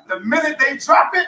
The minute they drop it,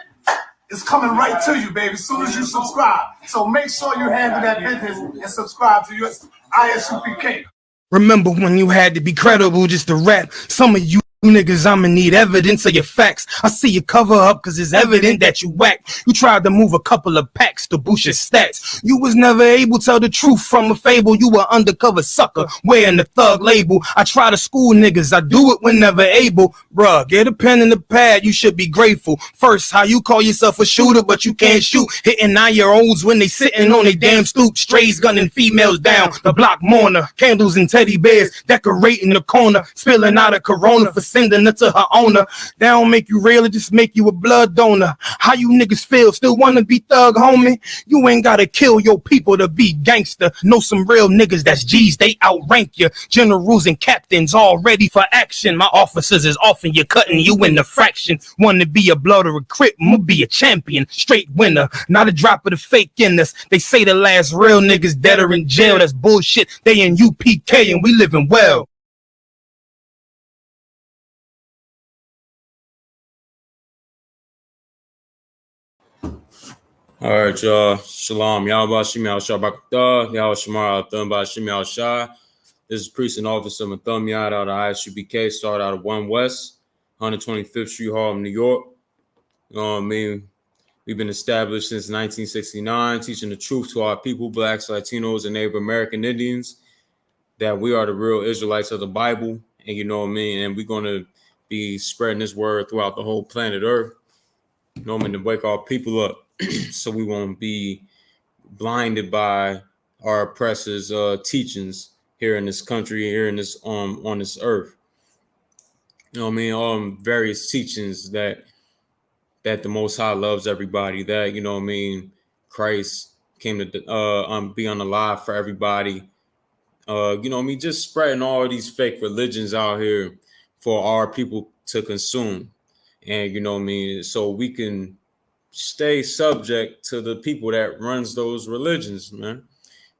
it's coming right to you, baby, as soon as you subscribe. So make sure you handle that business and subscribe to your I.S.U.P.K. Remember when you had to be credible just to rap? Some of you niggas, I'ma need evidence of your facts. I see you cover up cause it's evident that you whack. You tried to move a couple of packs to boost your stats. You was never able to tell the truth from a fable. You were undercover sucker wearing the thug label. I try to school niggas, I do it whenever able. Bruh, get a pen and a pad, you should be grateful. First, how you call yourself a shooter but you can't shoot. Hitting 9-year-olds when they sitting on their damn stoop. Strays gunning females down, the block mourner. Candles and teddy bears decorating the corner. Spilling out a Corona for sending it to her owner. That don't make you real, it just make you a blood donor. How you niggas feel? Still wanna be thug, homie? You ain't gotta kill your people to be gangster. Know some real niggas that's G's, they outrank you. Generals and captains all ready for action. My officers is offering you, cutting you in the fraction. Wanna be a blood or a crip, I'ma be a champion. Straight winner, not a drop of the fake in us. They say the last real niggas dead or in jail. That's bullshit, they in U.P.K. and we living well. All right, y'all. Shalom. Yahweh Shemel Shabakta. Yahweh Shemar Thumba Shemel Shah. This is Priest and Officer Mathum Yad out of I.S.U.P.K. Started out of 1 West, 125th Street, Harlem, New York. You know what I mean? We've been established since 1969, teaching the truth to our people, Blacks, Latinos, and Native American Indians, that we are the real Israelites of the Bible. And you know what I mean? And we're going to be spreading this word throughout the whole planet Earth. You know what I mean? To wake our people up. So we won't be blinded by our oppressors' teachings here in this country, here in this on this earth. You know what I mean? Various teachings that the Most High loves everybody. That, you know what I mean, Christ came to be on the live for everybody. You know what I mean? Just spreading all of these fake religions out here for our people to consume, and you know what I mean, so we can stay subject to the people that runs those religions, man.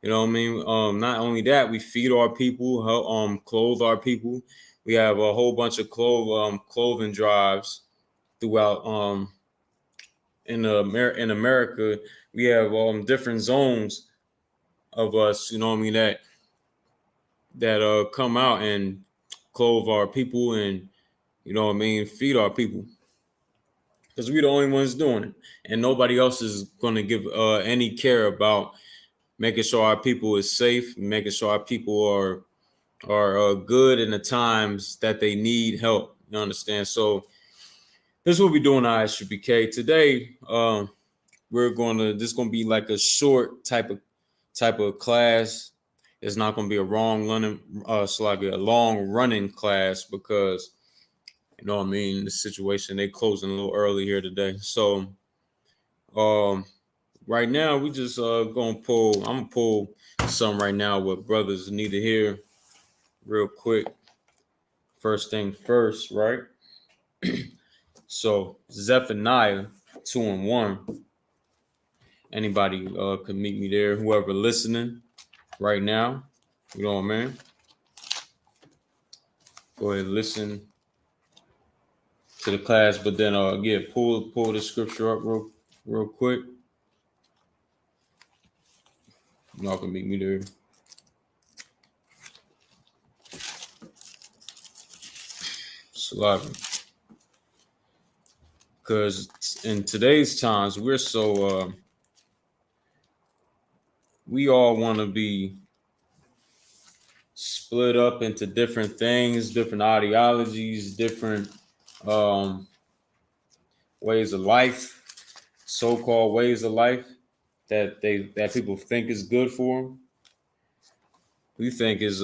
You know what I mean? Not only that, we feed our people, help clothe our people. We have a whole bunch of clothing drives throughout in America. We have different zones of us, you know what I mean, that come out and clothe our people and, you know what I mean, feed our people. Because we're the only ones doing it, and nobody else is going to give any care about making sure our people is safe, making sure our people are good in the times that they need help. You understand? So this is what we're doing at I.S.U.P.K. today. This is going to be like a short type of class. It's not going to be a long running class because, you know what I mean, the situation, they closing a little early here today. So right now we just I'm gonna pull some right now what brothers need to hear real quick. First thing first, right? So Zephaniah 2:1. Anybody can meet me there, whoever listening right now, you know what I mean? Go ahead and listen to the class, but then pull the scripture up real quick. Y'all can meet me there. Slapping. Because in today's times, we're so we all want to be split up into different things, different ideologies, different ways of life, so-called ways of life that people think is good for them. We think it's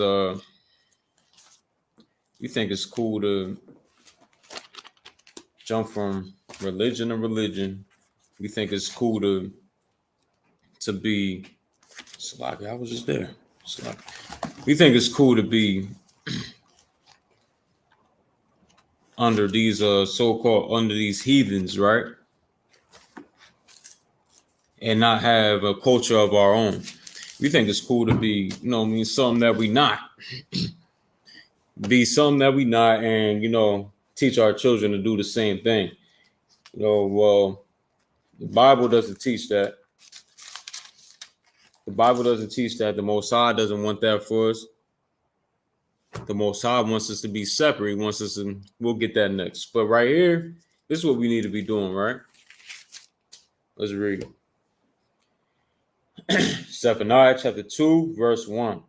cool to jump from religion to religion. We think it's cool to be Sloppy. I was just there. Sloppy. We think it's cool to be under these under these heathens, right? And not have a culture of our own. We think it's cool to be, you know what I mean, something that we not. Be something that we not, and, you know, teach our children to do the same thing. Well, the Bible doesn't teach that. The Bible doesn't teach that. The Most High doesn't want that for us. The Most High wants us to be separate. He wants us to, we'll get that next. But right here, this is what we need to be doing, right? Let's read it. Zephaniah chapter 2, verse 1.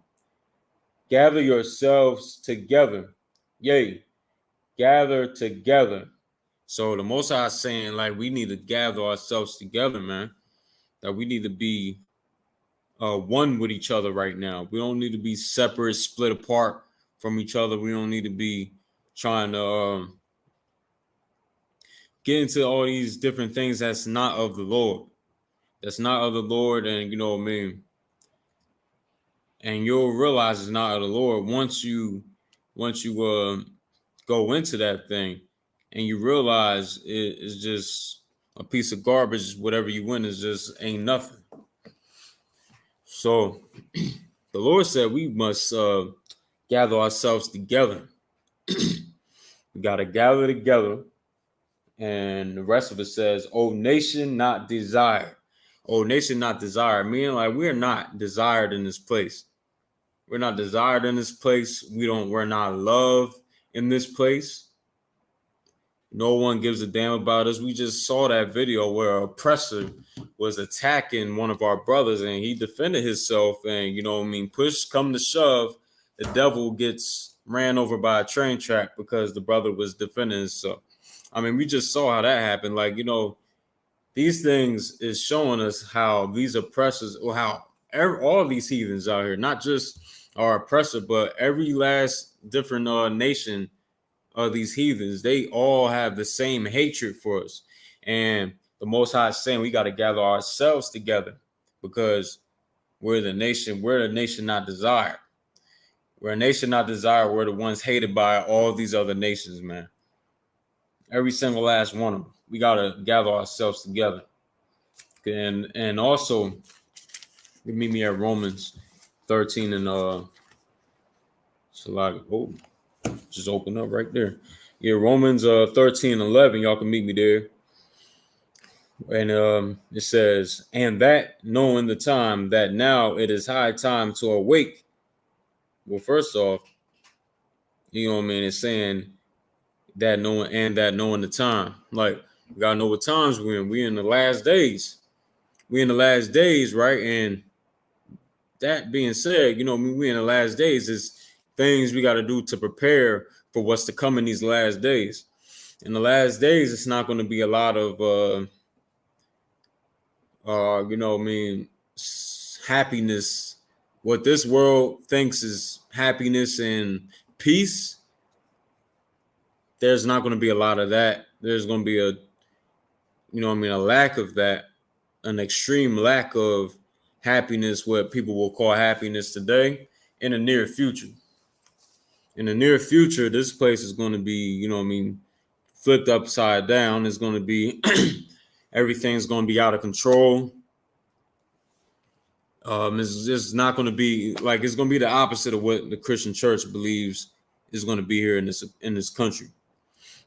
Gather yourselves together. Yea, gather together. So the Most High is saying, like, we need to gather ourselves together, man. That we need to be one with each other right now. We don't need to be separate, split apart from each other. We don't need to be trying to get into all these different things that's not of the Lord. That's not of the Lord, and you know what I mean. And you'll realize it's not of the Lord once you go into that thing, and you realize it is just a piece of garbage. Whatever you win is just ain't nothing. So the Lord said we must gather ourselves together. We got to gather together. And the rest of it says, "O nation not desired." "O nation not desired," meaning like we're not desired in this place. We're not desired in this place. We're not loved in this place. No one gives a damn about us. We just saw that video where an oppressor was attacking one of our brothers and he defended himself. And, you know what I mean, push come to shove, the devil gets ran over by a train track because the brother was defending himself. I mean, we just saw how that happened. Like, you know, these things is showing us how these oppressors, or how all these heathens out here, not just our oppressor, but every last different nation of these heathens, they all have the same hatred for us. And the Most High is saying we got to gather ourselves together because we're the nation not desired. We're a nation not desired. We're the ones hated by all these other nations, man. Every single last one of them. We got to gather ourselves together. And also, you meet me at Romans 13 and it's a lot of, just open up right there. Yeah, Romans 13:11. Y'all can meet me there. And it says, "And that knowing the time, that now it is high time to awake." Well, first off, you know what I mean? It's saying that knowing the time. Like, we gotta know what times we're in. We're in the last days. We're in the last days, right? And that being said, you know, we're in the last days. Is things we got to do to prepare for what's to come in these last days. In the last days, it's not going to be a lot of, you know, I mean, happiness. What this world thinks is happiness and peace, there's not going to be a lot of that. There's going to be a, you know what I mean, a lack of that, an extreme lack of happiness, what people will call happiness today, in the near future. In the near future, this place is going to be, you know what I mean, flipped upside down. It's going to be, everything's going to be out of control. It's just not going to be like, it's going to be the opposite of what the Christian church believes is going to be here in this country.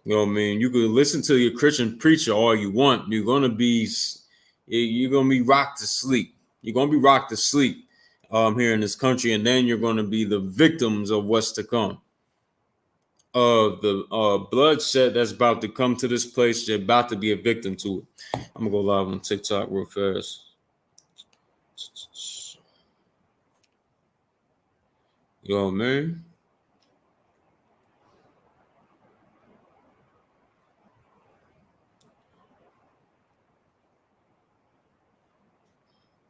You know what I mean? You could listen to your Christian preacher all you want. You're going to be rocked to sleep. You're going to be rocked to sleep here in this country, and then you're going to be the victims of what's to come. Of the bloodshed that's about to come to this place. You're about to be a victim to it. I'm gonna go live on TikTok real fast. Yo, man.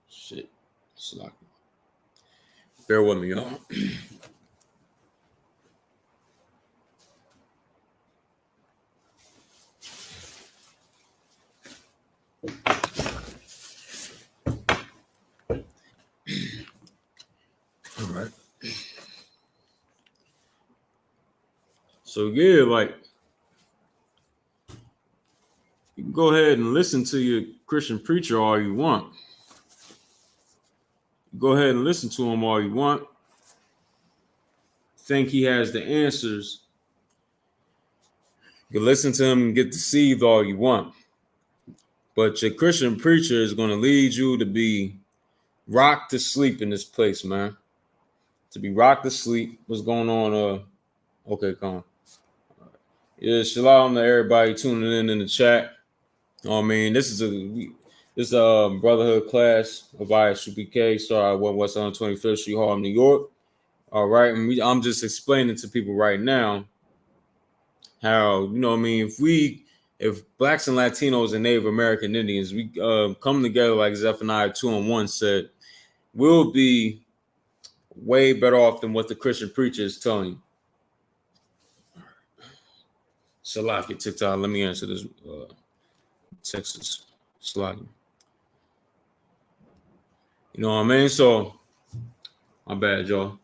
Shit. Slack. Bear with me, y'all. All right. So yeah, like, you can go ahead and listen to your Christian preacher all you want. Go ahead and listen to him all you want. Think he has the answers. You can listen to him and get deceived all you want. But your Christian preacher is going to lead you to be rocked to sleep in this place, man. To be rocked to sleep. What's going on? Okay, come on. Yeah, shalom to everybody tuning in the chat. I mean, this is a Brotherhood class of I.S.U.P.K. started at West on 25th Street, Harlem, New York. All right, and I'm just explaining to people right now how, you know what I mean, if blacks and Latinos and Native American Indians, we come together like Zephaniah 2:1 said, we'll be way better off than what the Christian preacher is telling you. Salaki, TikTok, let me answer this. Texas, Salaki. You know what I mean? So, my bad, y'all.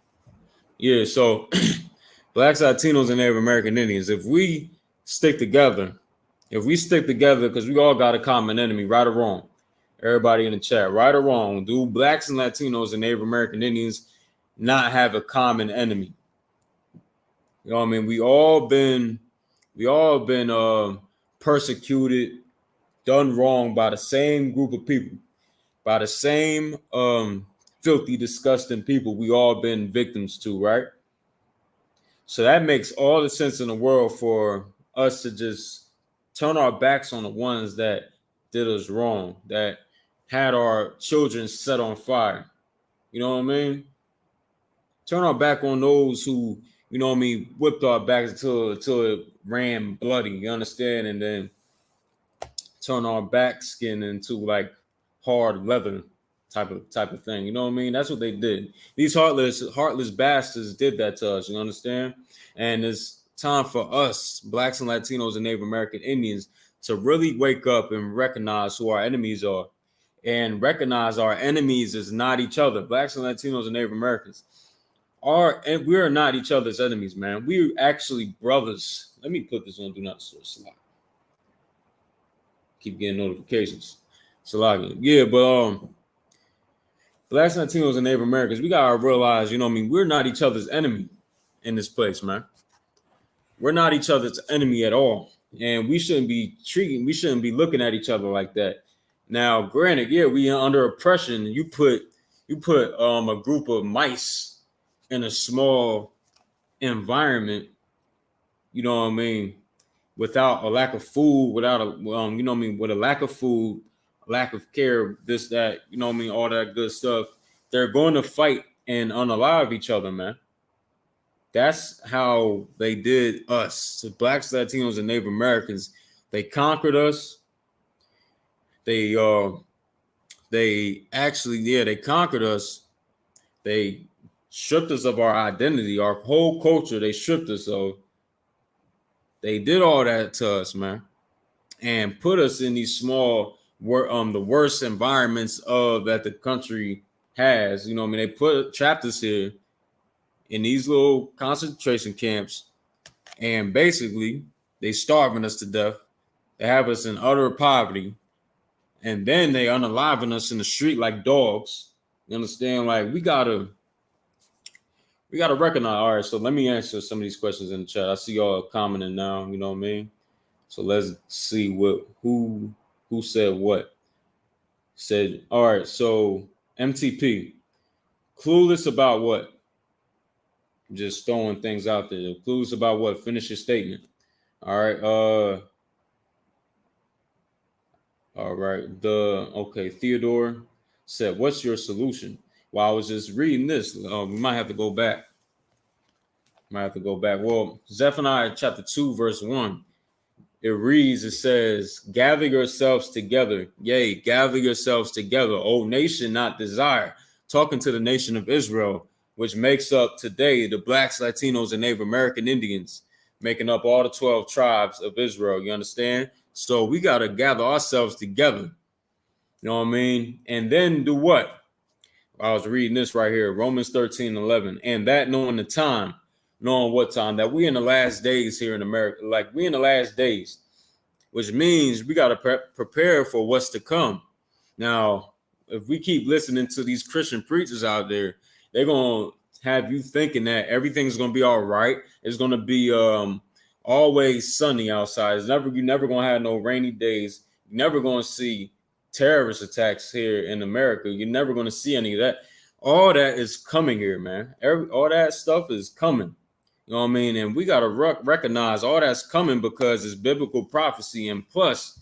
Yeah, so blacks, Latinos, and Native American Indians, if we stick together, because we all got a common enemy, right or wrong, everybody in the chat, right or wrong, do blacks and Latinos and Native American Indians not have a common enemy? You know what I mean? We all been persecuted, done wrong by the same group of people, by the same filthy, disgusting people we all been victims to, right? So that makes all the sense in the world for us to just turn our backs on the ones that did us wrong, that had our children set on fire. You know what I mean? Turn our back on those who, you know what I mean, whipped our backs until it ran bloody, you understand? And then turn our back skin into like hard leather type of thing. You know what I mean? That's what they did. These heartless bastards did that to us, you understand? And it's time for us, blacks and Latinos and Native American Indians, to really wake up and recognize who our enemies are, and recognize our enemies is not each other. Blacks and Latinos and Native Americans and we are not each other's enemies, man. We're actually brothers. Let me put this on Do Not Disturb slide. Keep getting notifications. Salagi. Yeah, but blacks, Latinos, and Native Americans, we gotta realize, you know what I mean, we're not each other's enemy in this place, man. We're not each other's enemy at all. And we shouldn't be looking at each other like that. Now, granted, yeah, we are under oppression. You put a group of mice in a small environment, you know what I mean, without a lack of food, without a you know what I mean, with a lack of food, lack of care, this, that, you know what I mean, all that good stuff, they're going to fight and unalive each other, man. That's how they did us. So blacks, Latinos, and Native Americans, they conquered us. They conquered us. They stripped us of our identity, our whole culture. They stripped us of. They did all that to us, man, and put us in these small, the worst environments that the country has. You know what I mean? They trapped us here in these little concentration camps, and basically they starving us to death. They have us in utter poverty, and then they unaliving us in the street like dogs. You understand? Like we gotta recognize. All right, so let me answer some of these questions in the chat. I see y'all commenting now. You know what I mean? So let's see who said what. Said, all right, so MTP, clueless about what? Just throwing things out there. Clueless about what? Finish your statement. All right. All right. Theodore said, what's your solution? Well, I was just reading this. We might have to go back. Well, Zephaniah chapter 2, verse 1. It reads, it says, gather yourselves together. Yea, gather yourselves together, O nation not desire. Talking to the nation of Israel, which makes up today the blacks, Latinos, and Native American Indians, making up all the 12 tribes of Israel. You understand? So we got to gather ourselves together. You know what I mean? And then do what? I was reading this right here, Romans 13:11. And that knowing the time, knowing what time, that we in the last days here in America, like we in the last days, which means we got to prepare for what's to come. Now, if we keep listening to these Christian preachers out there, they're going to have you thinking that everything's going to be all right. It's going to be always sunny outside. You're never going to have no rainy days. You're never going to see terrorist attacks here in America. You're never going to see any of that. All that is coming here, man. All that stuff is coming. You know what I mean? And we got to recognize all that's coming because it's biblical prophecy. And plus,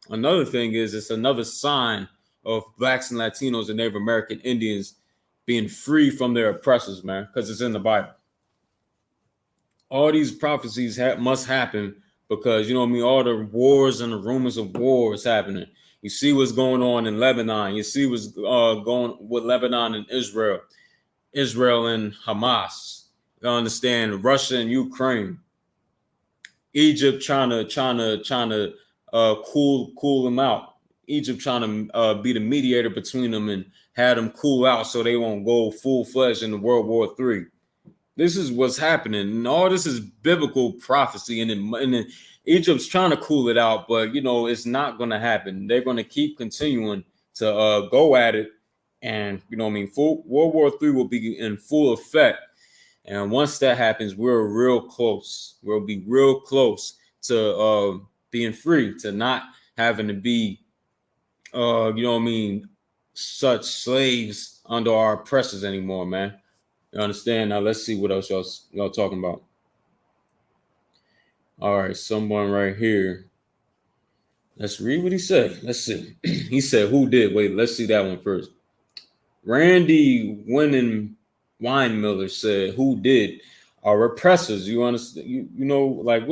another thing is it's another sign of blacks and Latinos and Native American Indians being free from their oppressors, man, because it's in the Bible. All these prophecies must happen because, you know what I mean, all the wars and the rumors of wars happening. You see what's going on in Lebanon. You see what's going with Lebanon and Israel and Hamas. You understand? Russia and Ukraine. Egypt trying to cool them out. Egypt trying to be the mediator between them and have them cool out so they won't go full-fledged into World War III. This is what's happening. And all this is biblical prophecy. And then Egypt's trying to cool it out, but, you know, it's not going to happen. They're going to keep continuing to go at it. And, you know what I mean, World War III will be in full effect. And once that happens, we're real close. We'll be real close to being free, to not having to be, you know what I mean, such slaves under our oppressors anymore, man. You understand? Now let's see what else y'all talking about. All right, someone right here. Let's read what he said. Let's see. He said, "Who did?" Wait, let's see that one first. Randy Weinmiller said, "Who did?" Our oppressors. You understand? You know, like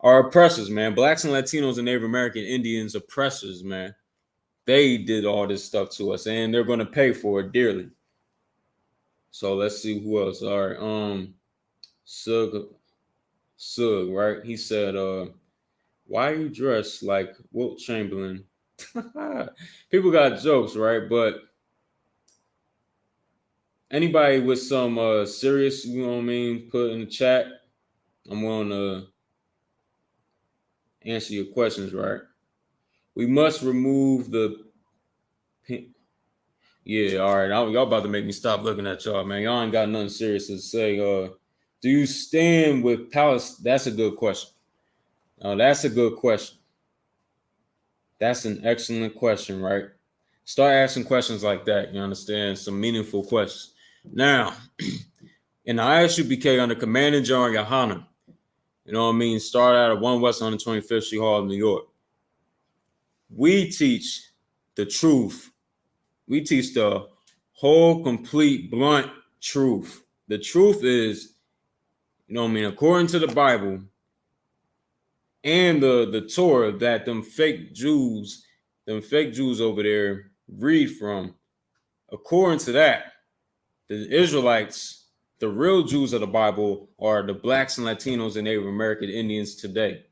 our oppressors, man. Blacks and Latinos and Native American Indians oppressors, man. They did all this stuff to us, and they're going to pay for it dearly. So let's see who else. All right, Sug, right? He said, "Why are you dressed like Wilt Chamberlain?" People got jokes, right? But anybody with some serious, you know what I mean, put in the chat. I'm going to answer your questions, right? We must remove the pink. Yeah, all right. Y'all about to make me stop looking at y'all, man. Y'all ain't got nothing serious to say. Do you stand with Palestine? That's a good question. That's a good question. That's an excellent question, right? Start asking questions like that. You understand? Some meaningful questions. Now, in the I.S.U.P.K. under Commander GEN.YAHANNA, you know what I mean? Start out at 1 West 125th Street Hall, New York. We teach the truth. We teach the whole, complete, blunt truth. The truth is, you know what I mean, according to the Bible and the Torah that them fake Jews over there read from, according to that, the Israelites, the real Jews of the Bible, are the blacks and Latinos and Native American Indians today.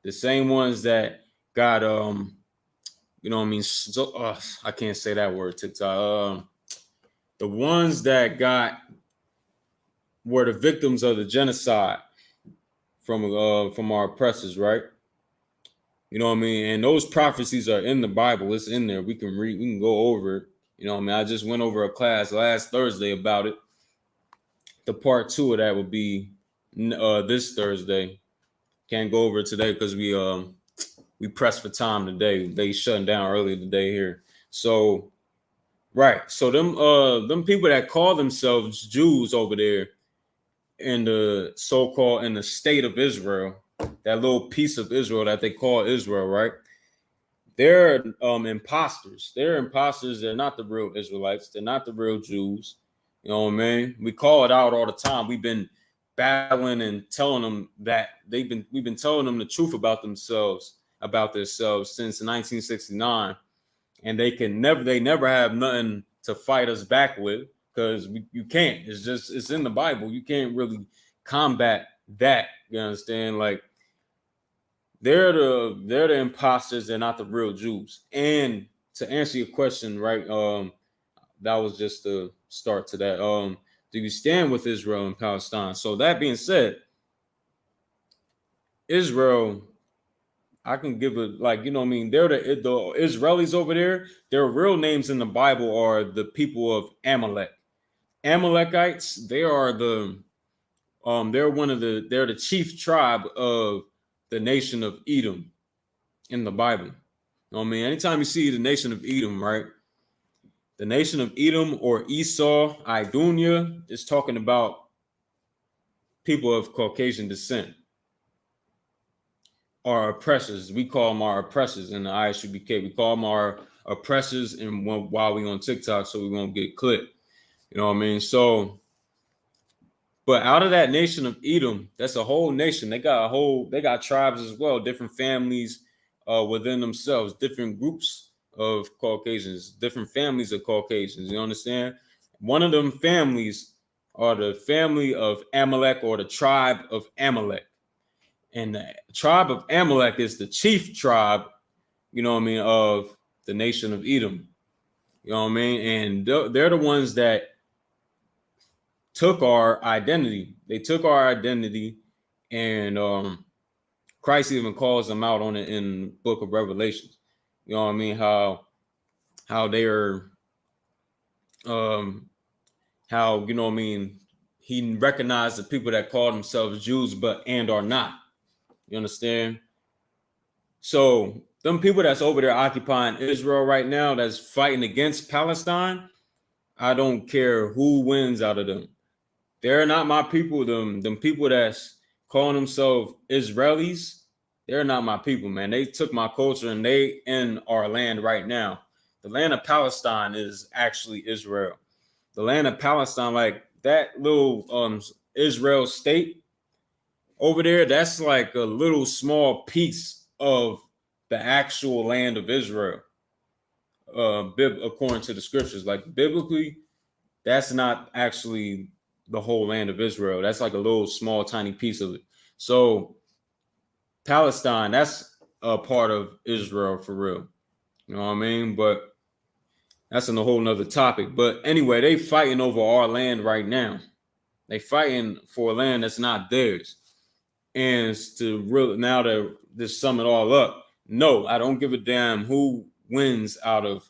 The same ones that got you know what I mean? So, I can't say that word, TikTok. The ones that were the victims of the genocide from our oppressors, right? You know what I mean? And those prophecies are in the Bible. It's in there. We can read. We can go over it. You know what I mean? I just went over a class last Thursday about it. The part 2 of that will be this Thursday. Can't go over it today because we pressed for time today. They shutting down early today here. So, right. So them people that call themselves Jews over there in the so-called in the state of Israel, that little piece of Israel that they call Israel, right? They're imposters. They're imposters. They're not the real Israelites. They're not the real Jews. You know what I mean? We call it out all the time. We've been battling and telling them that we've been telling them the truth about themselves since 1969, and they never have nothing to fight us back with because you can't. It's in the Bible. You can't really combat that. You understand? Like they're the imposters. They're not the real Jews. And to answer your question, right? That was just the start to that. Do you stand with Israel and Palestine? So that being said, Israel, I can give it like, you know what I mean? They're the Israelis over there. Their real names in the Bible are the people of Amalek. Amalekites, they are they're the chief tribe of the nation of Edom. in the Bible. You know what I mean? Anytime you see the nation of Edom, right? The nation of Edom or Esau, Idunia, is talking about people of Caucasian descent. Our oppressors, we call them our oppressors in the I.S.U.P.K. We call them our oppressors, and while we on TikTok, so we won't get clipped. You know what I mean? So, but out of that nation of Edom, that's a whole nation. They got tribes as well, different families within themselves, different groups of Caucasians, different families of Caucasians. You understand? One of them families are the family of Amalek, or the tribe of Amalek. And the tribe of Amalek is the chief tribe, you know what I mean, of the nation of Edom. You know what I mean? And they're the ones that took our identity. They took our identity, and Christ even calls them out on it in the book of Revelations. You know what I mean? How they are, how, you know what I mean, he recognized the people that call themselves Jews and are not. You understand? So them people that's over there occupying Israel right now, that's fighting against Palestine, I don't care who wins out of them. They're not my people. Them people that's calling themselves Israelis, they're not my people, man. They took my culture and they in our land right now. The land of Palestine is actually Israel. The land of Palestine, like that little Israel state over there, that's like a little small piece of the actual land of Israel. According to the scriptures, like biblically, that's not actually the whole land of Israel. That's like a little small, tiny piece of it. So Palestine, that's a part of Israel for real. You know what I mean? But that's a whole nother topic. But anyway, they fighting over our land right now. They fighting for a land that's not theirs. And to really, now to just sum it all up, no, I don't give a damn who wins out of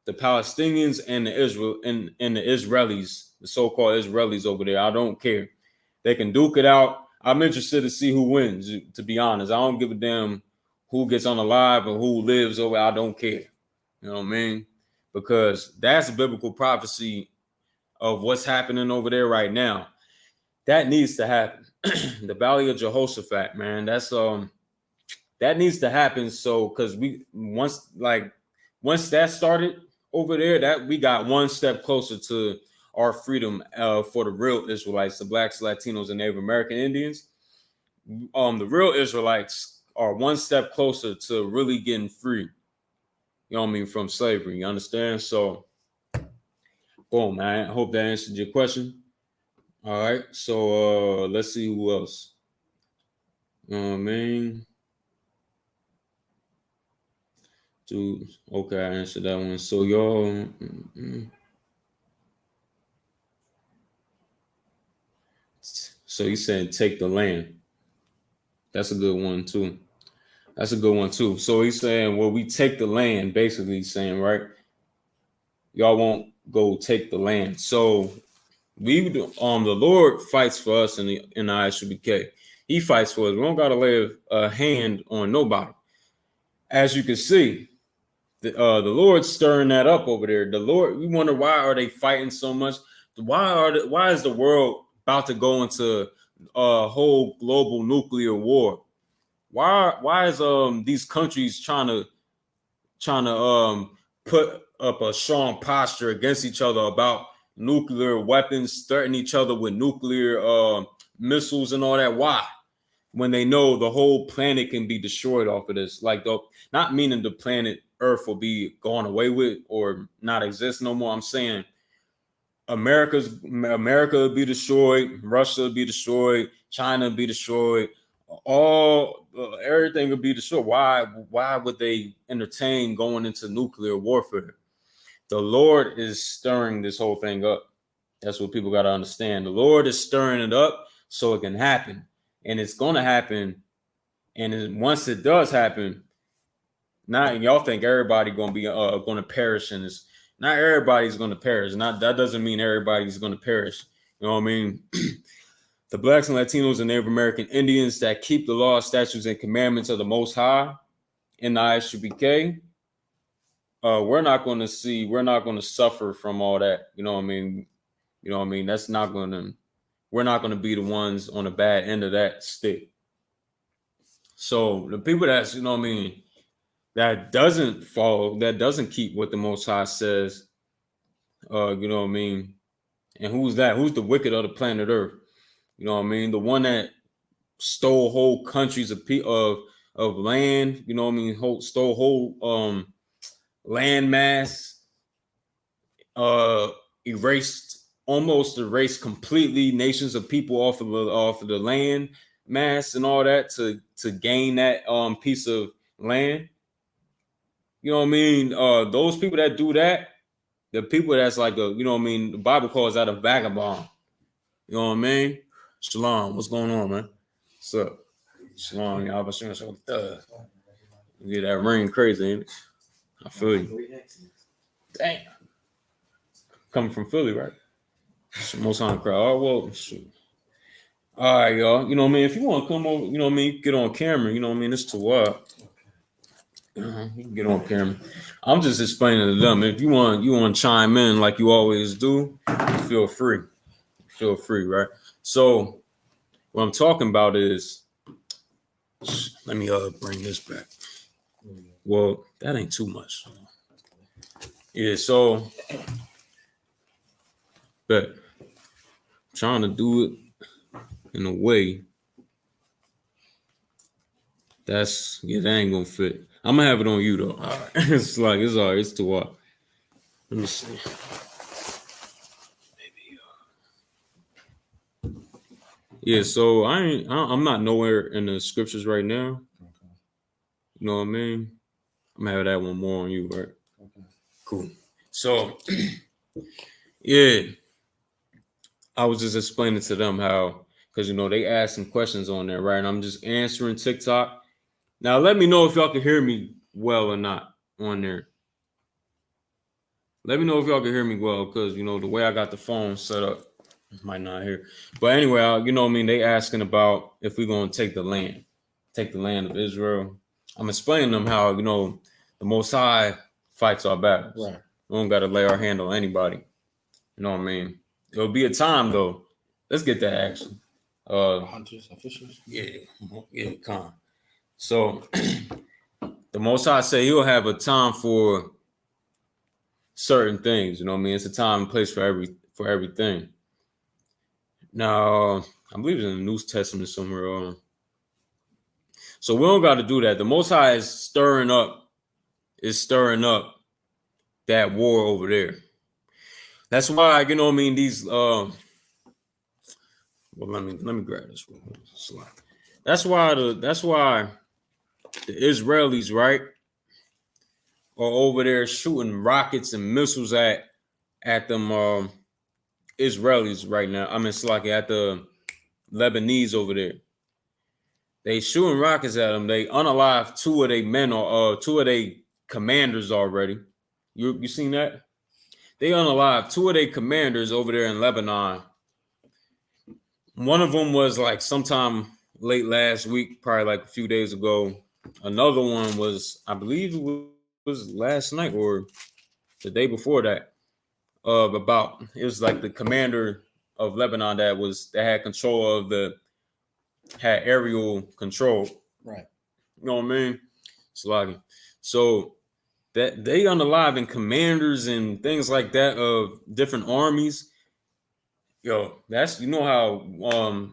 the Palestinians and the Israelis, the so-called Israelis over there. I don't care. They can duke it out. I'm interested to see who wins, to be honest. I don't give a damn who gets on alive or who lives over. I don't care. You know what I mean? Because that's biblical prophecy of what's happening over there right now. That needs to happen. The Valley of Jehoshaphat, man. That's that needs to happen. So because once that started over there, that we got one step closer to our freedom for the real Israelites, the blacks, Latinos, and Native American Indians. The real Israelites are one step closer to really getting free. You know what I mean, from slavery. You understand? So, boom, man. I hope that answered your question. All right, so let's see who else. Man. Dude, okay, I answered that one. So y'all, so you said take the land. That's a good one too. That's a good one too. So he's saying, well, we take the land, basically saying, right? Y'all won't go take the land. So we the Lord fights for us in the I.S.U.P.K. He fights for us. We don't gotta lay a hand on nobody. As you can see, the Lord's stirring that up over there. The Lord, we wonder, why are they fighting so much? Why is the world about to go into a whole global nuclear war? Why is these countries trying to put up a strong posture against each other about nuclear weapons, threatening each other with nuclear missiles and all that? Why? When they know the whole planet can be destroyed off of this, like not meaning the planet Earth will be gone away with or not exist no more. I'm saying America will be destroyed, Russia will be destroyed, China will be destroyed, everything will be destroyed. Why would they entertain going into nuclear warfare? The Lord is stirring this whole thing up. That's what people got to understand. The Lord is stirring it up so it can happen. And it's going to happen. And once it does happen, not y'all think everybody going to be going to perish in this. Not everybody's going to perish. That doesn't mean everybody's going to perish. You know what I mean? The blacks and Latinos and Native American Indians that keep the law, statutes, and commandments of the Most High in the I.S.U.P.K, we're not going to suffer from all that. You know what I mean? You know what I mean? We're not going to be the ones on the bad end of that stick. So the people that's, you know what I mean, that doesn't keep what the Most High says, you know what I mean? And who's that? Who's the wicked of the planet Earth? You know what I mean? The one that stole whole countries of land, you know what I mean? Stole whole land mass, almost erased completely nations of people off of the land mass and all that to gain that piece of land. You know what I mean? Those people that do that, the people that's like you know what I mean, the Bible calls that a vagabond. You know what I mean? Shalom, what's going on, man? What's up? Shalom, y'all. Get that ring crazy, ain't it? I feel you. Damn. Coming from Philly, right? Most on the crowd. Oh, well, shoot. All right, y'all. You know what I mean? If you want to come over, you know what I mean, get on camera. You know what I mean? It's to what? You can get on camera. I'm just explaining to them. If you want to chime in like you always do, feel free. Feel free, right? So what I'm talking about is, let me bring this back. Well, that ain't too much. Yeah, so but trying to do it in a way that ain't gonna fit. I'm gonna have it on you though. All right. It's all right. It's too hard. Let me see. Maybe. Yeah. So I'm not nowhere in the scriptures right now. Okay. You know what I mean? I'm gonna have that one more on you, right? Okay. Cool. So, yeah, I was just explaining to them how, because you know they asked some questions on there, right? And I'm just answering TikTok. Now, let me know if y'all can hear me well or not on there. Let me know if y'all can hear me well, because, you know, the way I got the phone set up, might not hear. But anyway, you know what I mean? They asking about if we're going to take the land of Israel. I'm explaining them how, you know, the Most High fights our battles. Right. We don't got to lay our hand on anybody. You know what I mean? It'll be a time, though. Let's get that action. Hunters, officials? Yeah, come. So the Most High say he'll have a time for certain things, you know what I mean? It's a time and place for everything. Now, I believe it's in the New Testament somewhere. So we don't got to do that. The Most High is stirring up that war over there. That's why, you know what I mean, these well, let me grab this one. That's why the Israelis, right, are over there shooting rockets and missiles at them Israelis right now. I mean, it's like at the Lebanese over there. They shooting rockets at them. They unalived two of their men or two of their commanders already. You seen that? They unalived two of their commanders over there in Lebanon. One of them was like sometime late last week, probably like a few days ago. Another one was, I believe it was last night or the day before that. It was like the commander of Lebanon that had control of had aerial control. Right. You know what I mean? So that they unaliving commanders and things like that of different armies. Yo, that's, you know how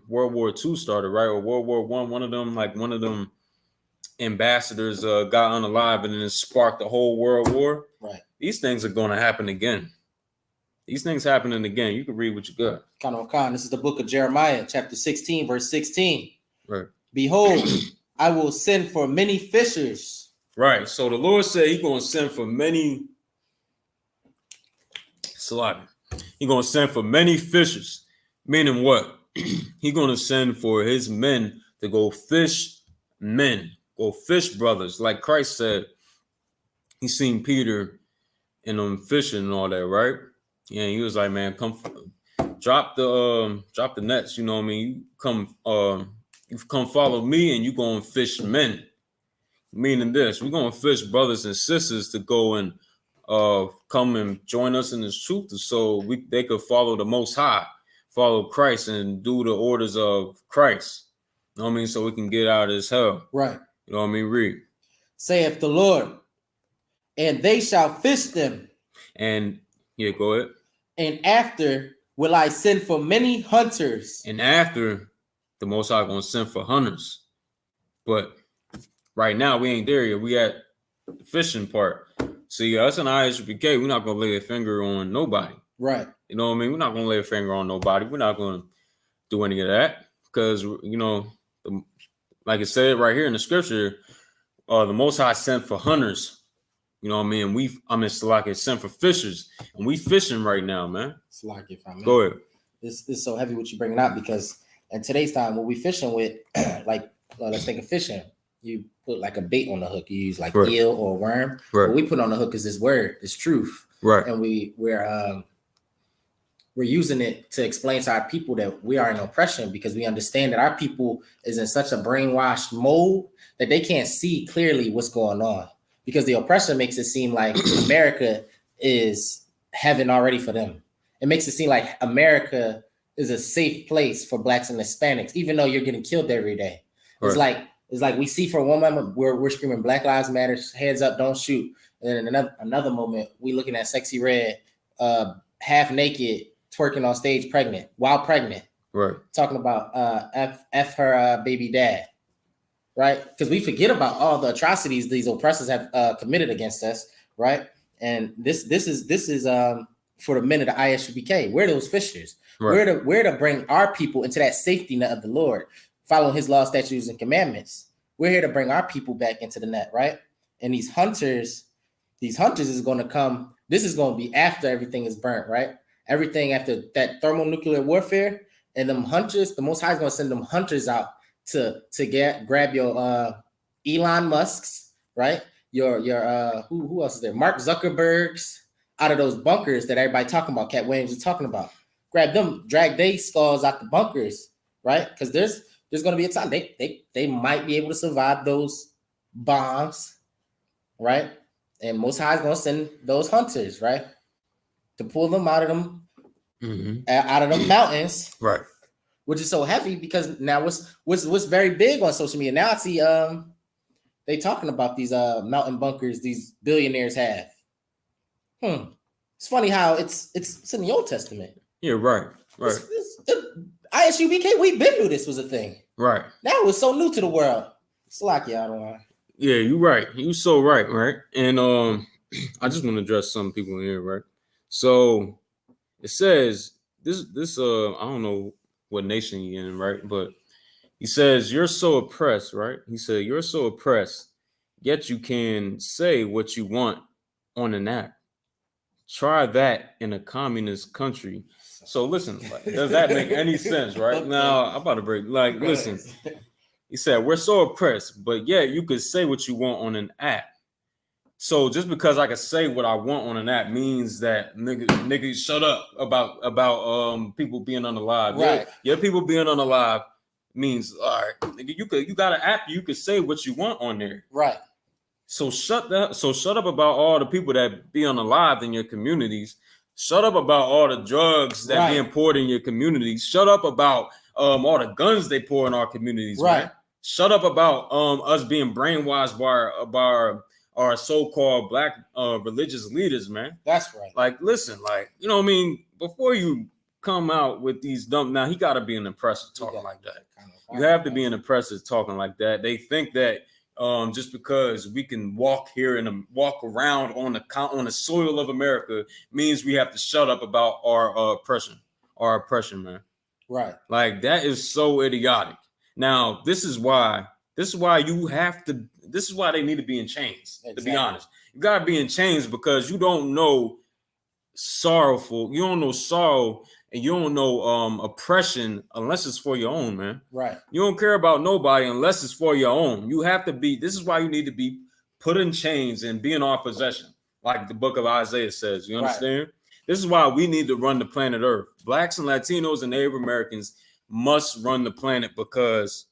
World War II started, right? Or World War I, one of them ambassadors got unalive and then it sparked the whole world war. Right. These things are going to happen again. These things happening again. You can read what you got. Khan, this is the book of Jeremiah, chapter 16, verse 16. Right. Behold, I will send for many fishers. Right. So the Lord said he's going to send for many. He's going to send for many fishers. Meaning what? He's going to send for his men to go fish men. Go fish brothers. Like Christ said, he seen Peter and them fishing and all that, right? Yeah, he was like, man, come drop the nets, you know what I mean? You come follow me and you go and fish men. Meaning this, we're gonna fish brothers and sisters to go and come and join us in this truth, so they could follow the Most High, follow Christ, and do the orders of Christ. You know what I mean? So we can get out of this hell. Right. You know what I mean? Read. Saith the Lord, and they shall fish them. And yeah, go ahead. And after will I send for many hunters. And after, the Most High gonna send for hunters. But right now we ain't there yet. We at the fishing part. See, us and I.S.U.P.K, we're not gonna lay a finger on nobody. Right. You know what I mean? We're not gonna lay a finger on nobody. We're not gonna do any of that because you know, like it said right here in the scripture, the Most High sent for hunters. You know what I mean? It's like it sent for fishers, and we fishing right now, man. It's like if I mean, go ahead. It's so heavy what you bringing up because in today's time, what we fishing with, like let's think of fishing. You put like a bait on the hook. You use like eel or worm. Right. What we put on the hook is this word, this truth. Right. And we're using it to explain to our people that we are in oppression because we understand that our people is in such a brainwashed mode that they can't see clearly what's going on because the oppression makes it seem like America is heaven already for them. It makes it seem like America is a safe place for blacks and Hispanics, even though you're getting killed every day. Right. It's like we see for one moment we're screaming Black Lives Matter, heads up, don't shoot. And then another moment we looking at Sexy Red, half naked, twerking on stage, pregnant, while pregnant. Right. Talking about F her baby dad. Right? Because we forget about all the atrocities these oppressors have committed against us, right? And this is for the men of the I.S.U.P.K. We're those fishers. Right. We're to bring our people into that safety net of the Lord, following his law, statutes, and commandments. We're here to bring our people back into the net, right? And these hunters is going to come. This is going to be after everything is burnt, right? Everything after that thermonuclear warfare, and them hunters, the Most High is going to send them hunters out to grab your Elon Musk's, right? Your who else is there? Mark Zuckerberg's out of those bunkers that everybody talking about. Cat Williams is talking about. Grab them, drag their skulls out the bunkers, right? Because there's going to be a time they might be able to survive those bombs, right? And Most High is going to send those hunters, right, to pull them out of them, out of the mountains, right? Which is so heavy because now what's very big on social media now. I see they talking about these mountain bunkers these billionaires have. It's funny how it's in the Old Testament. Yeah, right. I.S.U.P.K, we been knew this was a thing. Right. Now it's so new to the world. It's like, yeah, I don't know. Yeah, you're right. You so right, right? And I just want to address some people in here, right? So it says this I don't know what nation you're in, right? But he says you're so oppressed, right? He said you're so oppressed, yet you can say what you want on an app. Try that in a communist country. So listen, like, does that make any sense, right? Now I'm about to break. Like, listen. He said, we're so oppressed, but yeah, you could say what you want on an app. So just because I can say what I want on an app means that nigga shut up about people being unalive. Right. Yeah, people being unalive means, all right, nigga, you got an app, you could say what you want on there. Right. So shut up about all the people that be unalive in your communities. Shut up about all the drugs that being poured in your communities. Shut up about all the guns they pour in our communities, right? Man. Shut up about us being brainwashed by our so-called black religious leaders, man. That's right. Like, listen, like, you know what I mean? Before you come out with these now he gotta be an oppressor talking like that. You have to be an oppressor talking like that. They think that just because we can walk here and walk around on the soil of America means we have to shut up about our oppression, man. Right. Like, that is so idiotic. Now, this is why you have to. This is why they need to be in chains. Exactly. To be honest, you gotta be in chains because you don't know sorrow, and you don't know oppression unless it's for your own, man. Right. You don't care about nobody unless it's for your own. You have to be. This is why you need to be put in chains and be in our possession, like the book of Isaiah says. You understand? Right. This is why we need to run the planet Earth. Blacks and Latinos and Native Americans must run the planet because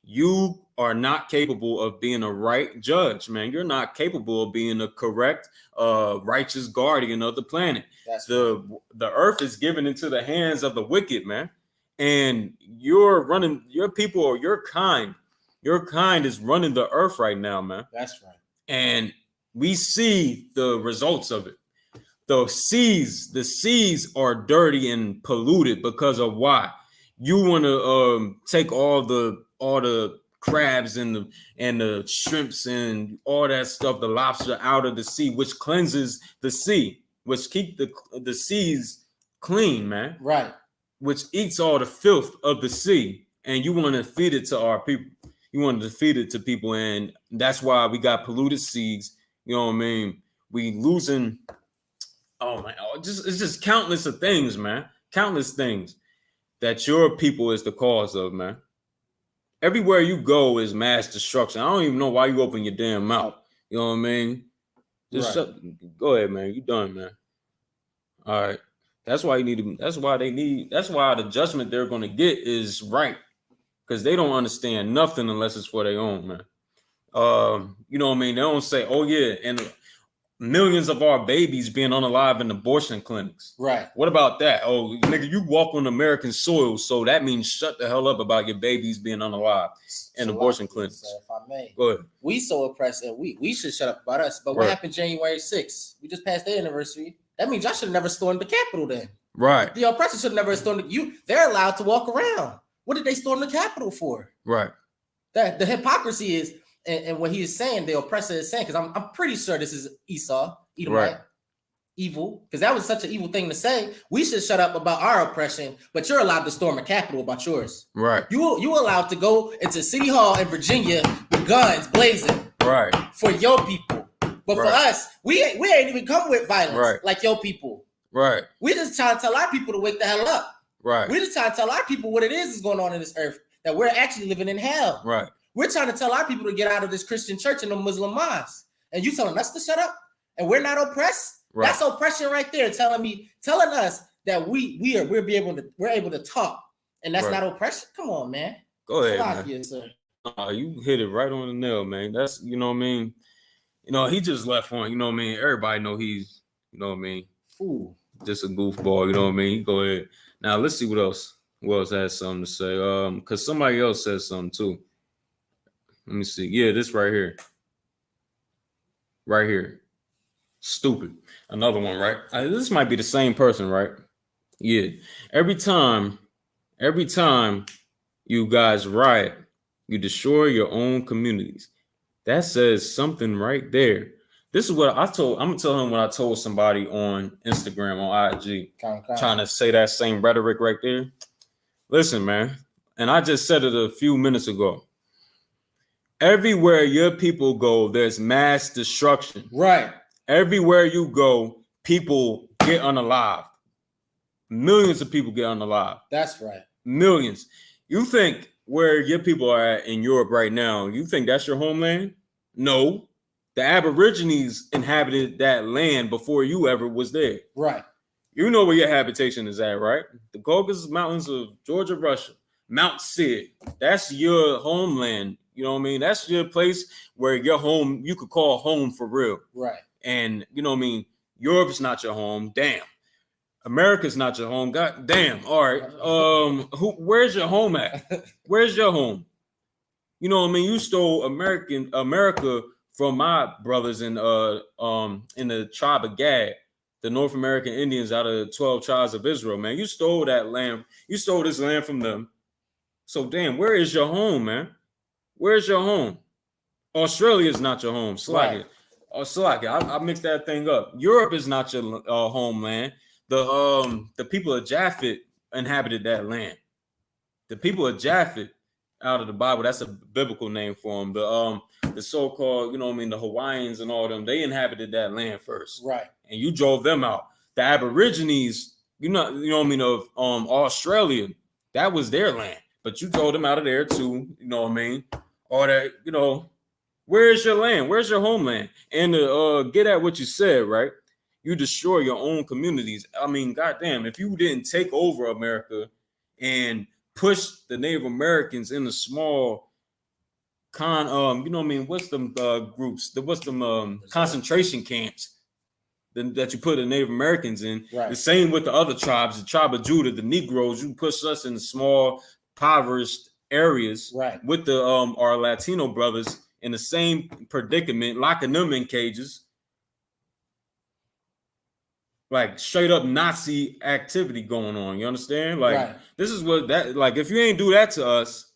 You are not capable of being a right judge, man. You're not capable of being a correct, righteous guardian of the planet. That's the earth is given into the hands of the wicked, man. And you're running your people or your kind is running the earth right now, man. That's right. And we see the results of it. The seas are dirty and polluted because of why? You want to take all the crabs and the shrimps and all that stuff, the lobster out of the sea, which cleanses the sea, which keep the seas clean, man. Right. Which eats all the filth of the sea, and you want to feed it to our people. You want to feed it to people, and that's why we got polluted seas. You know what I mean? We losing. Oh man, it's just countless of things, man. Countless things that your people is the cause of, man. Everywhere you go is mass destruction. I don't even know why you open your damn mouth. You know what I mean? Just go ahead, man. You done, man. All right. That's why the judgment they're going to get is right. Because they don't understand nothing unless it's for their own, man. You know what I mean? They don't say, oh yeah, and millions of our babies being unalive in abortion clinics. Right. What about that? Oh, nigga, you walk on American soil, so that means shut the hell up about your babies being unalive in abortion clinics. So if I may, go ahead. We so oppressed, and we should shut up about us. But what happened January 6th? We just passed their anniversary. That means y'all should have never stormed the Capitol then. Right. The oppressors should have never stormed they're allowed to walk around. What did they storm the Capitol for? Right. That the hypocrisy is, and what he is saying, the oppressor is saying, because I'm pretty sure this is Esau, Edomite, evil, because that was such an evil thing to say. We should shut up about our oppression, but you're allowed to storm a Capitol about yours. Right. You allowed to go into City Hall in Virginia with guns blazing. Right. For your people. But for us, we ain't even come with violence like your people. Right. We just trying to tell our people to wake the hell up. Right. We just trying to tell our people what it is going on in this earth, that we're actually living in hell. Right. We're trying to tell our people to get out of this Christian church and the Muslim mosques. And you telling us to shut up and we're not oppressed? Right. That's oppression right there, telling us that we're able to talk. And that's not oppression. Come on, man. Go ahead, man. Sir. You hit it right on the nail, man. That's, you know what I mean? You know, he just left one, you know what I mean? Everybody know he's, you know what I mean? Fool. Just a goofball, you know what I mean? Go ahead. Now, let's see what else has something to say. Because somebody else says something too. Let me see. Yeah, this right here. Right here. Stupid. Another one, right? This might be the same person, right? Yeah. Every time you guys riot, you destroy your own communities. That says something right there. This is what I'm gonna tell him what I told somebody on Instagram, on IG, trying to say that same rhetoric right there. Listen, man, and I just said it a few minutes ago. Everywhere your people go, there's mass destruction. Right. Everywhere you go, people get unalived. Millions of people get unalived. That's right. Millions. You think where your people are at in Europe right now, you think that's your homeland? No. The Aborigines inhabited that land before you ever was there. Right. You know where your habitation is at, right? The Caucasus Mountains of Georgia, Russia. Mount Sid. That's your homeland. You know what I mean? That's your place where your home, you could call home for real. Right. And you know what I mean? Europe's not your home. Damn. America's not your home. God damn. All right. Where's your home at? Where's your home? You know what I mean? You stole America from my brothers in the tribe of Gad, the North American Indians out of the 12 tribes of Israel, man. You stole that land. You stole this land from them. So damn, where is your home, man? Where's your home? Australia is not your home. Slack it. I mixed that thing up. Europe is not your homeland. The people of Japhet inhabited that land. The people of Japhet out of the Bible, that's a biblical name for them. The so-called, you know what I mean, the Hawaiians and all them, they inhabited that land first. Right. And you drove them out. The Aborigines, you know what I mean, of Australia, that was their land. But you drove them out of there too, you know what I mean? Or that, you know, where's your land? Where's your homeland? And to get at what you said, right? You destroy your own communities. I mean, goddamn, if you didn't take over America and push the Native Americans into small you know what I mean? What's them groups? What's them concentration camps that you put the Native Americans in? Right. The same with the other tribes, the tribe of Judah, the Negroes. You push us in small, impoverished areas, right, with the our Latino brothers in the same predicament, locking them in cages. Like straight up Nazi activity going on. You understand? Like right. This is what that like. If you ain't do that to us,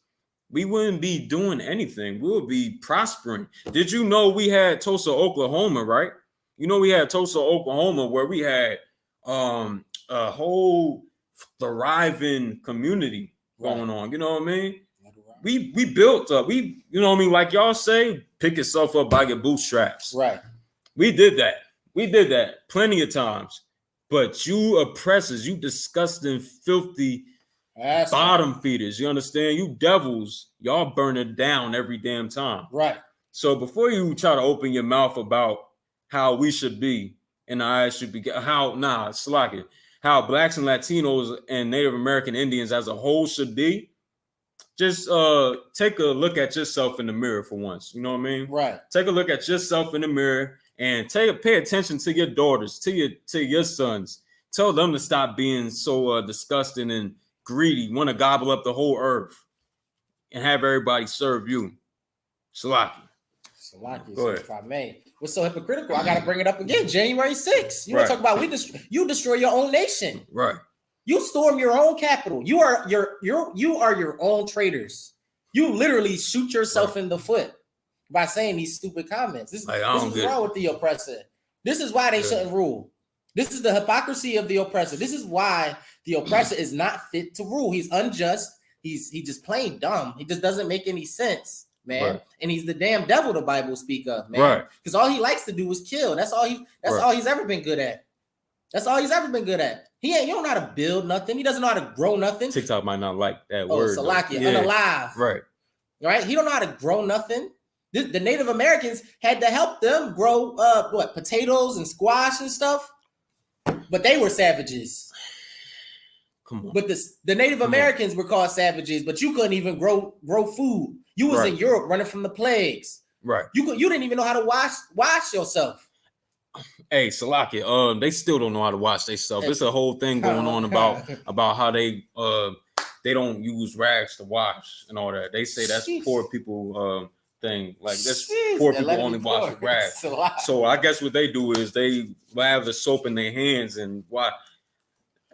we wouldn't be doing anything. We would be prospering. Did you know we had Tulsa, Oklahoma, right? You know we had Tulsa, Oklahoma, where we had a whole thriving community going on. You know what I mean? We built up. You know what I mean? Like y'all say, pick yourself up by your bootstraps. Right. We did that. We did that plenty of times. But you oppressors, you disgusting, filthy bottom feeders, you understand? You devils, y'all burn it down every damn time. Right. So before you try to open your mouth about how we should be in the I.S.U.P.K, how blacks and Latinos and Native American Indians as a whole should be, just take a look at yourself in the mirror for once. You know what I mean? Right. Take a look at yourself in the mirror and pay attention to your daughters, to your sons. Tell them to stop being so disgusting and greedy, want to gobble up the whole earth and have everybody serve you. Salaki, so if I may. What's so hypocritical? I gotta bring it up again. January 6th. You want to talk about you destroy your own nation. Right. You storm your own capital. You are your own traitors. You literally shoot yourself in the foot by saying these stupid comments. This is wrong with the oppressor. This is why they shouldn't rule. This is the hypocrisy of the oppressor. This is why the oppressor is not fit to rule. He's unjust. He's just plain dumb. He just doesn't make any sense, man. Right. And he's the damn devil the Bible speak of, man. Right. Because all he likes to do is kill. That's all he's ever been good at. That's all he's ever been good at. He don't know how to build nothing. He doesn't know how to grow nothing. TikTok might not like that word. Salakia, unalive. Right. Right. He don't know how to grow nothing. The Native Americans had to help them grow potatoes and squash and stuff. But they were savages. Come on. But the Native Americans were called savages, but you couldn't even grow food. You was in Europe running from the plagues. Right. You didn't even know how to wash yourself. Hey, Salaki, they still don't know how to wash themselves. It's a whole thing going on about how they don't use rags to wash and all that. They say that's poor people thing. Like that's poor people only wash with rags. So I guess what they do is they have the soap in their hands and wash.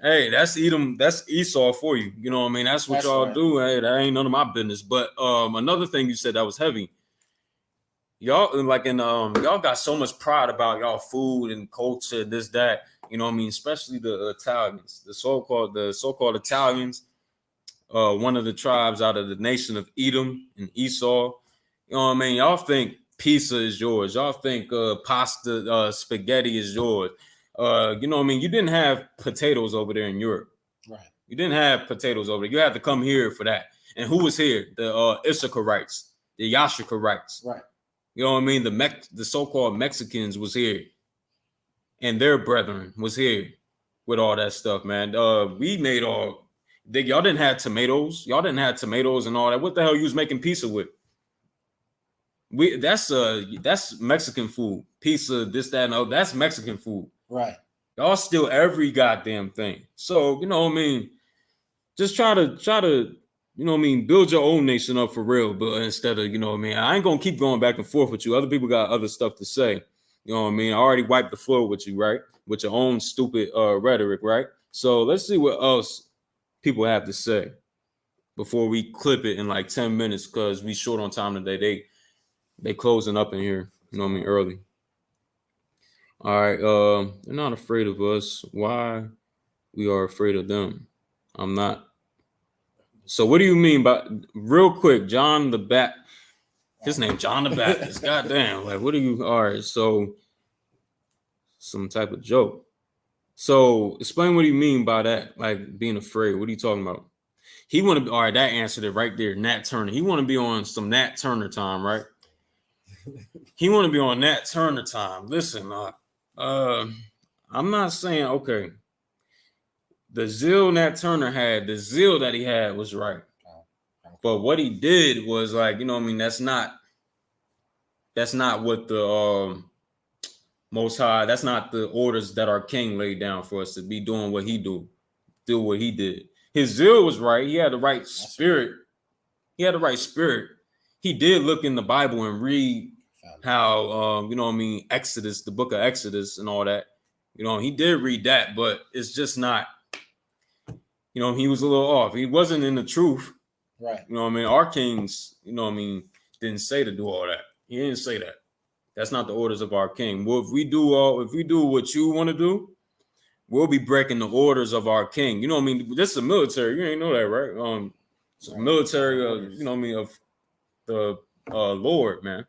Hey, that's Edom, that's Esau for you. You know what I mean? That's what y'all do. Hey, that ain't none of my business. But another thing you said that was heavy. Y'all y'all got so much pride about y'all food and culture, this, that, you know what I mean? Especially the Italians, the so-called Italians, one of the tribes out of the nation of Edom and Esau. You know what I mean? Y'all think pizza is yours. Y'all think pasta, spaghetti is yours. You know what I mean? You didn't have potatoes over there in Europe. Right. You didn't have potatoes over there. You had to come here for that. And who was here? The Issacharites, the Yashikarites. Right. You know what I mean? The so-called Mexicans was here. And their brethren was here with all that stuff, man. We made y'all didn't have tomatoes. Y'all didn't have tomatoes and all that. What the hell you was making pizza with? That's Mexican food. Pizza, this, that, and other. That's Mexican food. Right. Y'all steal every goddamn thing. So, you know what I mean? Just try to, you know what I mean, build your own nation up for real, but instead of, you know what I mean, I ain't gonna keep going back and forth with you. Other people got other stuff to say. You know what I mean? I already wiped the floor with you, right? With your own stupid rhetoric, right? So let's see what else people have to say before we clip it in like 10 minutes because we short on time today. They closing up in here, you know what I mean, early. All right, they're not afraid of us. Why we are afraid of them? I'm not. So what do you mean by, real quick, John the Baptist? His name, John the Baptist. Goddamn, like, what do you, all right, so some type of joke. So explain what do you mean by that, like being afraid? What are you talking about? He want to be, all right, that answered it right there, Nat Turner. He want to be on some Nat Turner time, right? He want to be on Nat Turner time. Listen, I'm not saying, okay, the zeal Nat Turner had, the zeal that he had was right. But what he did was like, you know what I mean, that's not what the Most High, that's not the orders that our king laid down for us to be doing what he do what he did. His zeal was right. He had the right spirit. He had the right spirit. He did look in the Bible and read how, you know what I mean, Exodus, the book of Exodus and all that. You know, he did read that, but it's just not, you know, he was a little off. He wasn't in the truth. Right. You know what I mean? Our kings, you know what I mean, didn't say to do all that. He didn't say that. That's not the orders of our king. Well, if we do what you want to do, we'll be breaking the orders of our king. You know what I mean? This is a military. You ain't know that, right? It's a military, you know what I mean, of the Lord, man.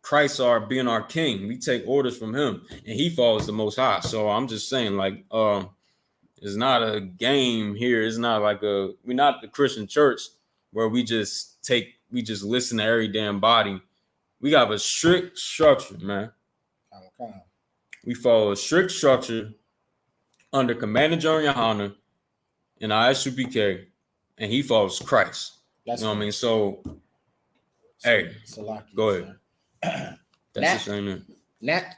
Christ are being our king. We take orders from him, and he follows the Most High. So I'm just saying, like, it's not a game here. It's not like we're not the Christian church where we just listen to every damn body. We got a strict structure, man. We follow a strict structure under Commander Gen.YAHANNA and I.S.U.P.K, and he follows Christ. That's, you know what I mean? So hey, go ahead. That's the same. Nat,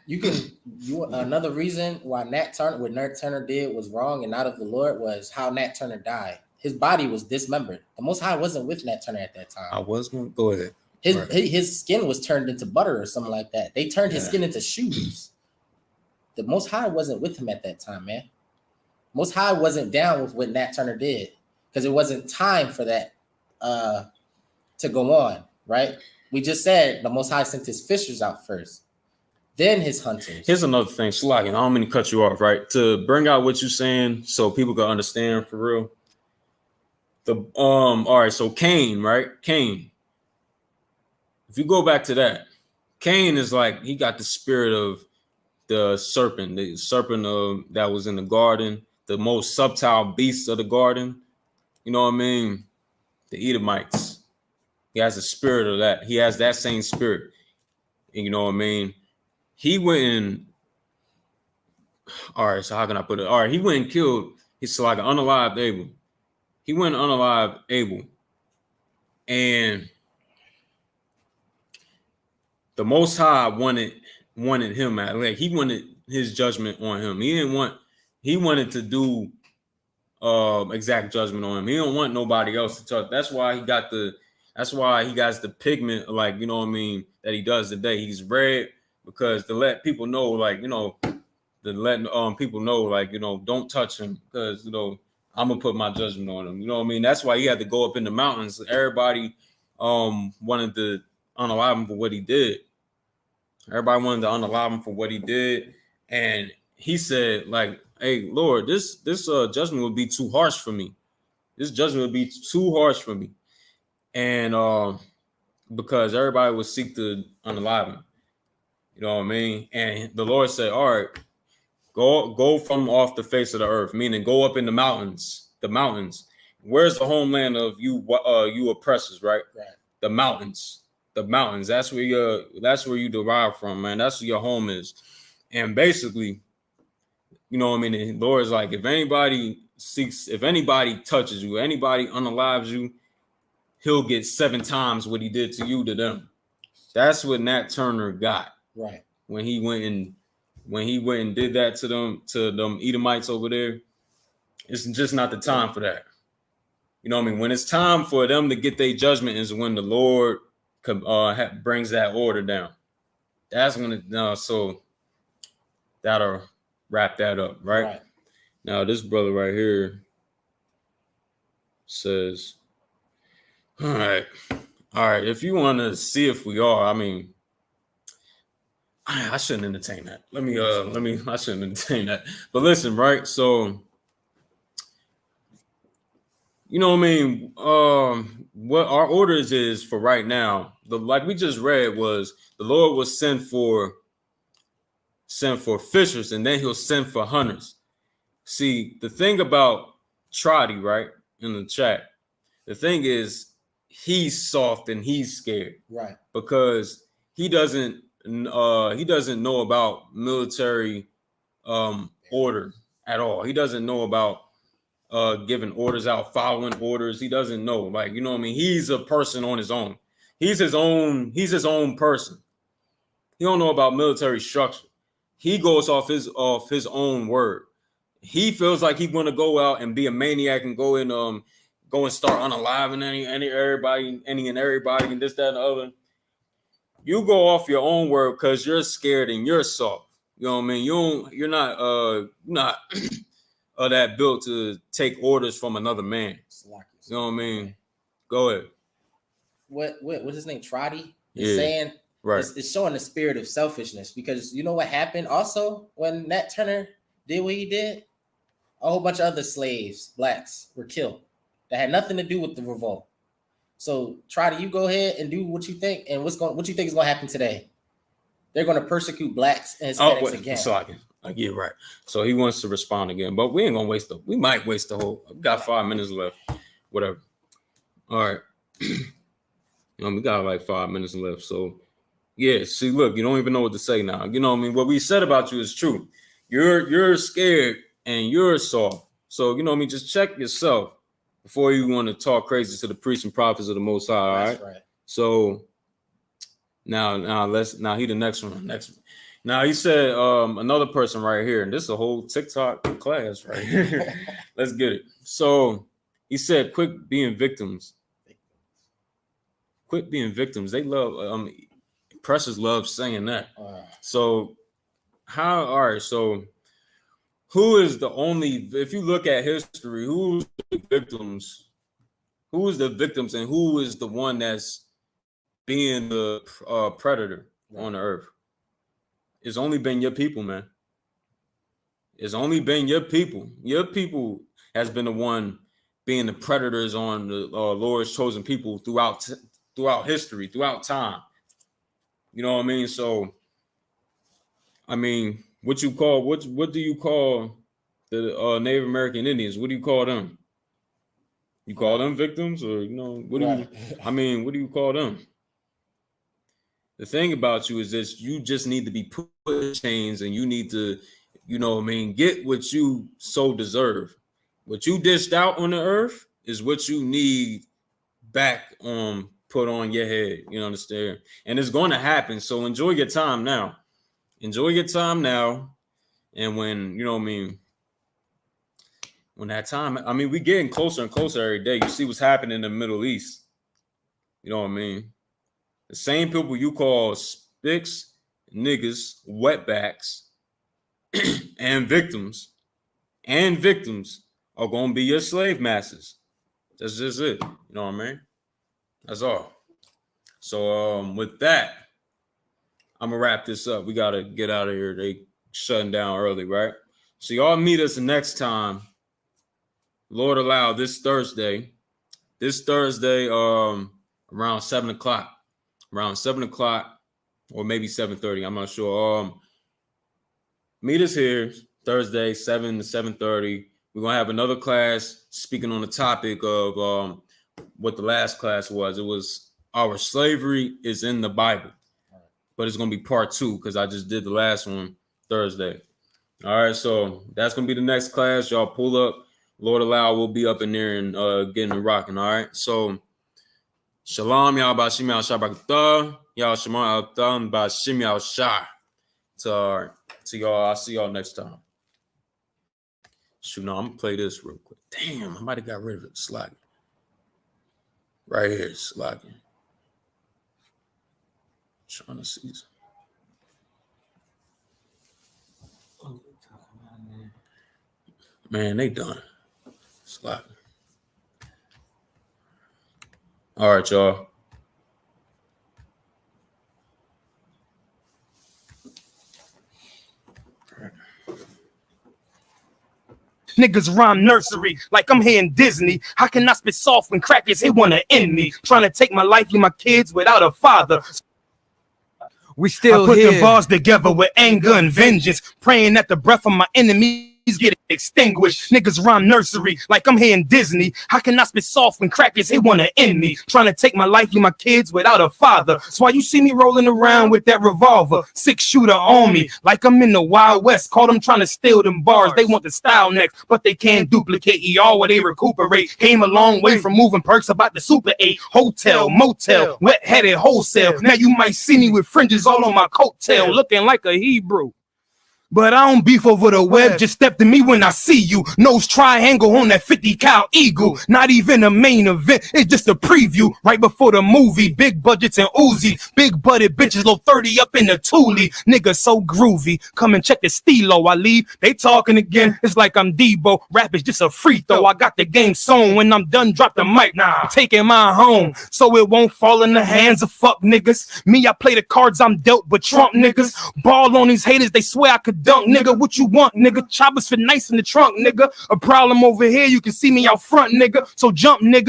another reason why Nat Turner did was wrong and not of the Lord was how Nat Turner died. His body was dismembered. The Most High wasn't with Nat Turner at that time. I was going to go ahead. His skin was turned into butter or something like that. They turned his skin into shoes. The Most High wasn't with him at that time, man. Most High wasn't down with what Nat Turner did because it wasn't time for that to go on, right? We just said the Most High sent his fishers out first, then his hunters. Here's another thing, Slaki, I don't mean to cut you off, right? To bring out what you're saying so people can understand for real. All right, so Cain, right? Cain. If you go back to that, Cain is like, he got the spirit of the serpent that was in the garden, the most subtle beast of the garden. You know what I mean? The Edomites. He has the spirit of that. He has that same spirit. And you know what I mean? He went and, all right, so how can I put it? All right, he went and killed, he's like an unalived Abel. He went and unalived Abel. And the Most High wanted him at, like, he wanted his judgment on him. He wanted to do exact judgment on him. He don't want nobody else to touch. That's why he got the pigment, like, you know what I mean, that he does today. He's red because to let people know, like, you know, people know, like, you know, don't touch him because, you know, I'm gonna put my judgment on him. You know what I mean? That's why he had to go up in the mountains. Everybody wanted to unalive him for what he did. Everybody wanted to unalive him for what he did. And he said, like, hey, Lord, this judgment would be too harsh for me. This judgment would be too harsh for me. And because everybody would seek to unalive him. You know what I mean? And the Lord said, all right, go from off the face of the earth, meaning go up in the mountains. Where's the homeland of you oppressors, right? Right. The mountains. That's where you derive from, man. That's where your home is. And basically, you know what I mean? The Lord is like, if anybody touches you, anybody unalives you, he'll get 7 times what he did to you to them. That's what Nat Turner got. Right. When he went and did that to them Edomites over there. It's just not the time for that. You know what I mean? When it's time for them to get their judgment is when the Lord brings that order down. That's when so that'll wrap that up, right? Now this brother right here says, all right, if you want to see if we are, I mean, I shouldn't entertain that. I shouldn't entertain that. But listen, right? So, you know what I mean? What our orders is for right now, like we just read, was the Lord will send for fishers, and then he'll send for hunters. See, the thing about Trotty, right, in the chat, the thing is he's soft and he's scared. Right. Because he doesn't know about military order at all. He doesn't know about giving orders out, following orders. He doesn't know, like, you know what I mean? He's a person on his own. He's his own person. He don't know about military structure. He goes off his own word. He feels like he's gonna go out and be a maniac and go and start unaliving everybody and this, that, and the other. You go off your own word because you're scared and you're soft. You know what I mean? You're not that built to take orders from another man. You know what I mean? Go ahead. What's his name? Trotty is Yeah. saying, Right. It's showing the spirit of selfishness, because you know what happened also when Nat Turner did what he did? A whole bunch of other slaves, blacks, were killed that had nothing to do with the revolt. So Trotty, you go ahead and do what you think, and what you think is going to happen today? They're going to persecute blacks and Hispanics again. So I get right. So he wants to respond again, but we ain't gonna we might waste the whole. We got 5 minutes left. Whatever. All right. We got like 5 minutes left. So yeah, see, look, you don't even know what to say now. You know what I mean? What we said about you is true. You're scared and you're soft. So you know what I mean? Just check yourself before you want to talk crazy to the priests and prophets of the Most High. All right. That's right. So now he the next one. Now he said another person right here, and this is a whole TikTok class right here. Let's get it. So he said, "Quit being victims. Quit being victims." They love pressers love saying that. So all right, so who is the only, if you look at history, who's the victims? Who is the victims and who is the one that's being the predator on the earth? It's only been your people, man. It's only been your people. Your people has been the one being the predators on the Lord's chosen people throughout history, throughout time. You know what I mean? So, I mean, what do you call the Native American Indians? What do you call them? You call them victims, or what do you call them? The thing about you is this: you just need to be put in chains, and you need to, get what you so deserve. What you dished out on the earth is what you need back put on your head. You understand? And it's going to happen. So enjoy your time now. Enjoy your time now. And when, when that time, we getting closer and closer every day. You see what's happening in the Middle East. You know what I mean? The same people you call spicks, niggas, wetbacks, and victims are going to be your slave masters. That's just it. You know what I mean? That's all. So with that, I'm going to wrap this up. We got to get out of here. They shutting down early, right? So y'all meet us next time. Lord allow, this Thursday, around 7 o'clock. Around 7 o'clock or maybe 7:30. I'm not sure. Meet us here Thursday, 7 to 7:30. We're going to have another class speaking on the topic of what the last class was. It was our slavery is in the Bible. But it's going to be part 2 because I just did the last one Thursday. All right, so that's going to be the next class. Y'all pull up. Lord allow, we'll be up in there and getting it rocking. All right, so Shalom, y'all bashim y'all shabakta. Y'all shema al-tam bashim y'all shah. To y'all, I'll see y'all next time. Shoot, no, I'm going to play this real quick. Damn, I might have got rid of it. Slacking. Right here, slacking. Trying to see. Man, they done. Slacking. All right, y'all. Niggas rhyme nursery like I'm here in Disney. How can I spit soft when crackers, they wanna end me? Trying to take my life, leave my kids without a father. We still I put the bars together with anger and vengeance, praying that the breath of my enemies get it. extinguished. Niggas rhyme nursery like I'm here in Disney. How can I spit soft when crackers they wanna end me? Trying to take my life, leave my kids without a father. That's why you see me rolling around with that revolver, 6-shooter on me, like I'm in the Wild West. Caught them trying to steal them bars. They want the style next, but they can't duplicate ER where they recuperate. Came a long way from moving perks about the Super 8. Hotel, motel, wet-headed wholesale. Now you might see me with fringes all on my coattail, looking like a Hebrew. But I don't beef over the web, just step to me when I see you. Nose triangle on that 50 cal Eagle. Not even a main event, it's just a preview. Right before the movie, big budgets and Uzi. Big butted bitches, low 30 up in the Thule. Nigga so groovy, come and check the stilo. I leave, they talking again, it's like I'm Debo. Rap is just a free throw, I got the game sewn. When I'm done, drop the mic, I'm taking mine home. So it won't fall in the hands of fuck niggas. Me, I play the cards I'm dealt, but Trump niggas ball on these haters, they swear I could dunk, nigga. What you want, nigga? Choppers fit nice in the trunk, nigga. A problem over here, you can see me out front, nigga. So jump, nigga.